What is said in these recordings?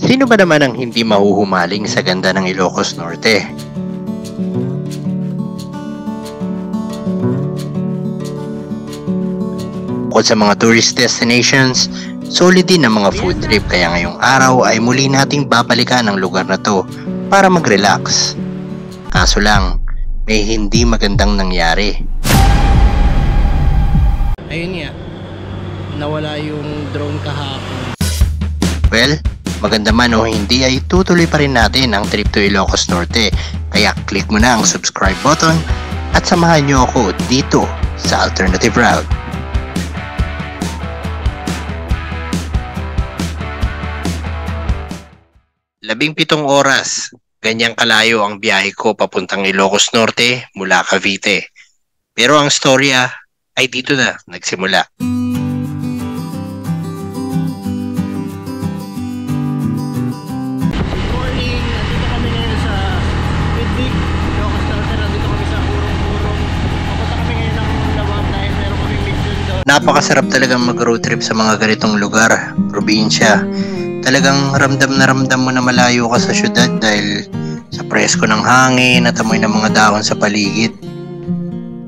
Sino ba naman ang hindi mahuhumaling sa ganda ng Ilocos Norte? Bukod sa mga tourist destinations, solid din ang mga food trip kaya ngayong araw ay muli nating babalikan ang lugar na to para mag-relax. Kaso lang, may hindi magandang nangyari. Ayun nga, nawala yung drone kahapon. Well, maganda man o hindi ay tutuloy pa rin natin ang trip to Ilocos Norte. Kaya click mo na ang subscribe button at samahan nyo ako dito sa Alternative Route. Labing-pitong oras, ganyang kalayo ang biyahe ko papuntang Ilocos Norte mula Cavite. Pero ang storya ay dito na nagsimula. Napakasarap talagang mag-road trip sa mga ganitong lugar, probinsya. Talagang ramdam mo na malayo ka sa syudad dahil sa presko ng hangin at amoy ng mga dahon sa paligid.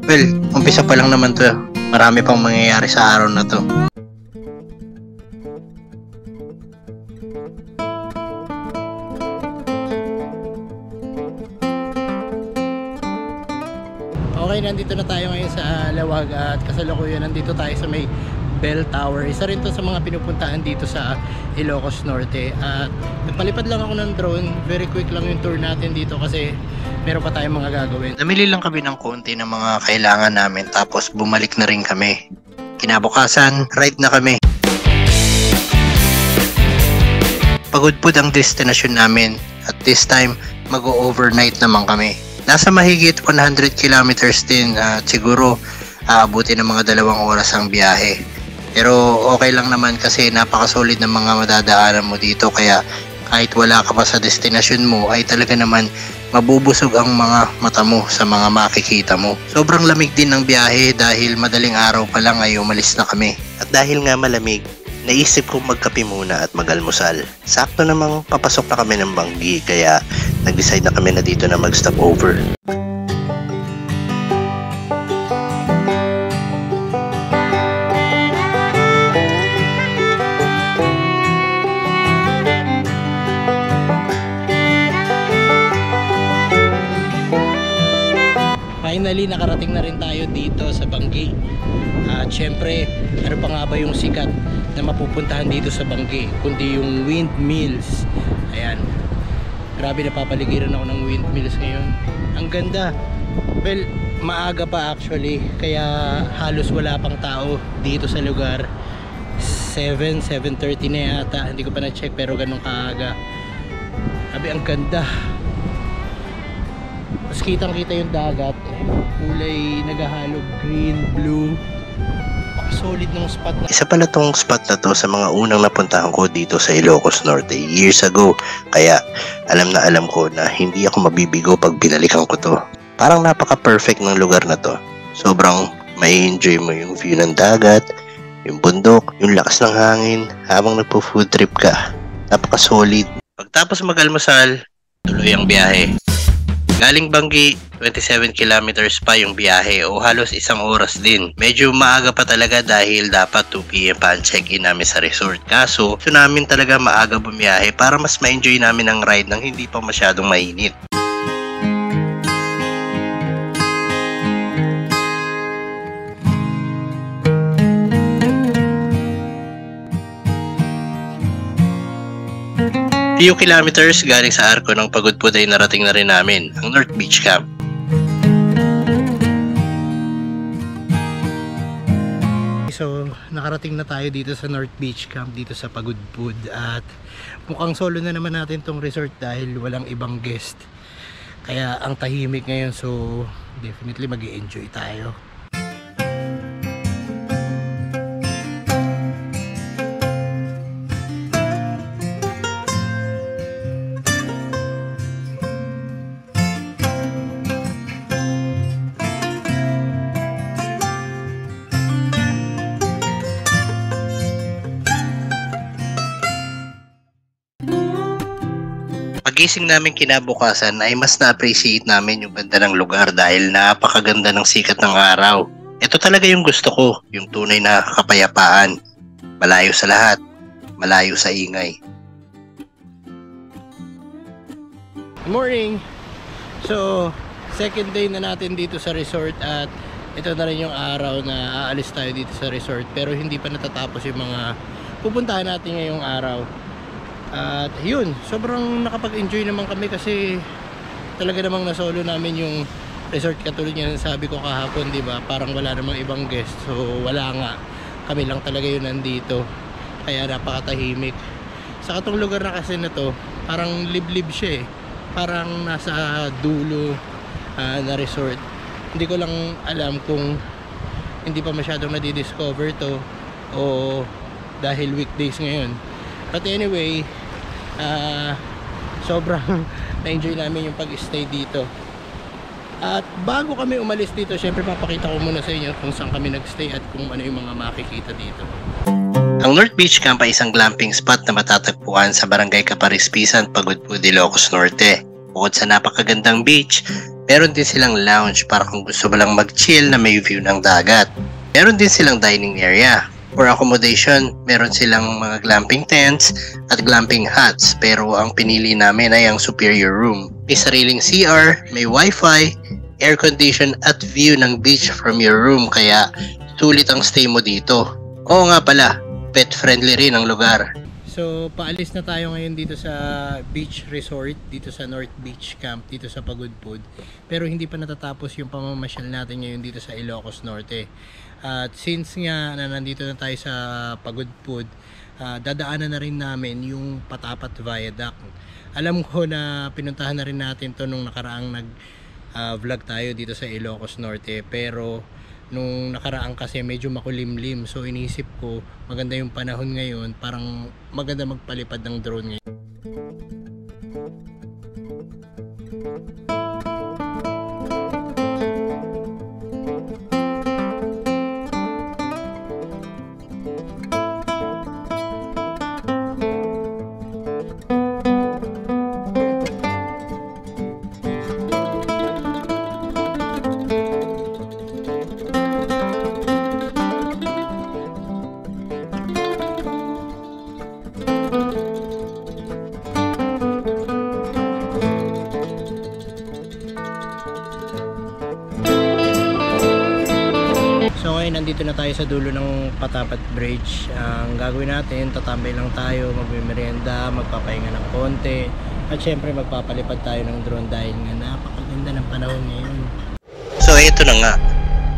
Well, umpisa pa lang naman to. Marami pang mangyayari sa araw na to. Okay, nandito na tayo ngayon sa Lawag at kasalukuyan nandito tayo sa may Bell Tower. Isa rin to sa mga pinupuntahan dito sa Ilocos Norte. At nagpalipad lang ako ng drone. Very quick lang yung tour natin dito kasi meron pa tayong mga gagawin. Namili lang kami ng konti ng mga kailangan namin tapos bumalik na rin kami. Kinabukasan, ride na kami. Pagudpud ang destination namin at this time mag-overnight naman kami. Nasa mahigit 100 kilometers din at siguro aabutin ng mga 2 oras ang biyahe. Pero okay lang naman kasi napakasolid ng mga madadaanan mo dito kaya kahit wala ka pa sa destination mo ay talaga naman mabubusog ang mga mata mo sa mga makikita mo. Sobrang lamig din ng biyahe dahil madaling araw pa lang ay umalis na kami. At dahil nga malamig, naisip kong magkape muna at mag-almusal. Sakto namang papasok na kami ng Banggi kaya nag-decide na kami na dito na mag-stop over. Finally, nakarating na rin tayo dito sa Banggi. At syempre, ano pa nga ba yung sikat na mapupuntahan dito sa Banggi kundi yung windmills. Ayan, grabe, napapaligiran ako ng windmills ngayon. Ang ganda. Well, maaga pa actually, kaya halos wala pang tao dito sa lugar. 7:30 na yata, hindi ko pa na-check pero ganun kaaga. Grabe, ang ganda. Mas kitang kita yung dagat, kulay naghahalog green, blue. Solid ng spot na. Isa pala tong spot na to sa mga unang napuntahan ko dito sa Ilocos Norte years ago. Kaya alam ko na hindi ako mabibigo pag binalikan ko to. Parang napaka-perfect ng lugar na to. Sobrang may enjoy mo yung view ng dagat, yung bundok, yung lakas ng hangin habang nagpo-food trip ka. Napaka-solid. Pagtapos mag-almusal, tuloy ang biyahe. Galing Banggi, 27 kilometers pa yung biyahe o halos 1 oras din. Medyo maaga pa talaga dahil dapat 2 PM pa ang check-in namin sa resort. Kaso, gusto namin talaga maaga bumiyahe para mas ma-enjoy namin ang ride nang hindi pa masyadong mainit. Few kilometers galing sa Arco ng Pagudpud ay narating na rin namin ang North Beach Camp. So, nakarating na tayo dito sa North Beach Camp dito sa Pagudpud at mukhang solo na naman natin tong resort dahil walang ibang guest. Kaya ang tahimik ngayon, so definitely mag-i-enjoy tayo. Pagising namin kinabukasan ay mas na-appreciate namin yung ganda ng lugar dahil napakaganda ng sikat ng araw. Ito talaga yung gusto ko, yung tunay na kapayapaan. Malayo sa lahat, malayo sa ingay. Good morning! So, second day na natin dito sa resort at ito na rin yung araw na aalis tayo dito sa resort, pero hindi pa natatapos yung mga pupuntahan natin ngayong araw. At yun, sobrang nakapag-enjoy naman kami kasi talaga namang nasolo namin yung resort, katulad nga sabi ko kahapon, di ba? Parang wala namang ibang guest, so wala nga, kami lang talaga yun nandito, kaya napakatahimik. Sa katong lugar na kasi na to, parang liblib siya eh, parang nasa dulo na resort. Hindi ko lang alam kung hindi pa masyadong nadidiscover to o dahil weekdays ngayon. But anyway, sobrang na-enjoy namin yung pag-stay dito. At bago kami umalis dito, syempre papakita ko muna sa inyo kung saan kami nag-stay at kung ano yung mga makikita dito. Ang North Beach Camp ay isang glamping spot na matatagpuan sa Barangay Caparispisan, Pagudpud, Ilocos Norte. Bukod sa napakagandang beach, meron din silang lounge para kung gusto mo lang mag-chill na may view ng dagat. Meron din silang dining area. For accommodation, meron silang mga glamping tents at glamping huts, pero ang pinili namin ay ang superior room. May sariling CR, may wifi, air condition at view ng beach from your room, kaya sulit ang stay mo dito. Oo nga pala, pet friendly rin ang lugar. So paalis na tayo ngayon dito sa beach resort, dito sa North Beach Camp, dito sa Pagudpud. Pero hindi pa natatapos yung pamamasyal natin ngayon dito sa Ilocos Norte. At since nga na nandito na tayo sa Pagudpud, dadaanan na rin namin yung Patapat Viaduct. Alam ko na pinuntahan na rin natin to nung nakaraang vlog tayo dito sa Ilocos Norte, pero nung nakaraan kasi medyo makulimlim, so iniisip ko maganda yung panahon ngayon, parang maganda magpalipad ng drone ngayon. So ngayon nandito na tayo sa dulo ng Patapat Bridge. Ang gagawin natin, tatambay lang tayo, magmimerienda, magpapahinga ng konti, at syempre magpapalipad tayo ng drone dahil nga napakaganda ng panahon ngayon. So ito na nga,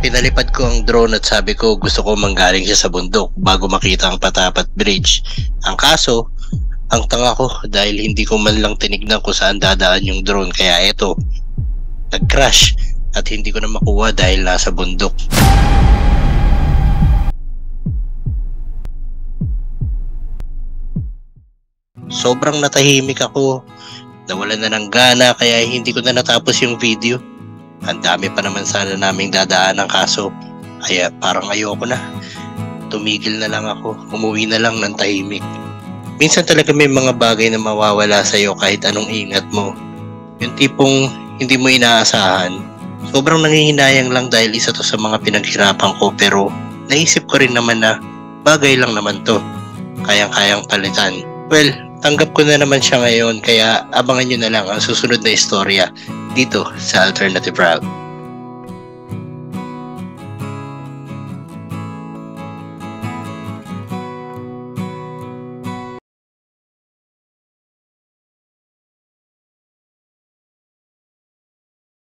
pinalipad ko ang drone at sabi ko gusto ko manggaling siya sa bundok bago makita ang Patapat Bridge. Ang kaso, ang tanga ko dahil hindi ko man lang tinignan kung saan dadaan yung drone, kaya eto, nag-crash at hindi ko na makuha dahil nasa bundok. Sobrang natahimik ako, nawalan na ng gana, kaya hindi ko na natapos yung video. Ang dami pa naman sana naming dadaan ng kaso, kaya parang ayoko na. Tumigil na lang ako, umuwi na lang ng tahimik. Minsan talaga may mga bagay na mawawala sa'yo kahit anong ingat mo. Yung tipong hindi mo inaasahan. Sobrang nangihinayang lang dahil isa to sa mga pinaghirapan ko, pero naisip ko rin naman na bagay lang naman to. Kayang-kayang palitan. Well, tanggap ko na naman siya ngayon, kaya abangan nyo na lang ang susunod na istorya dito sa Alternative Route.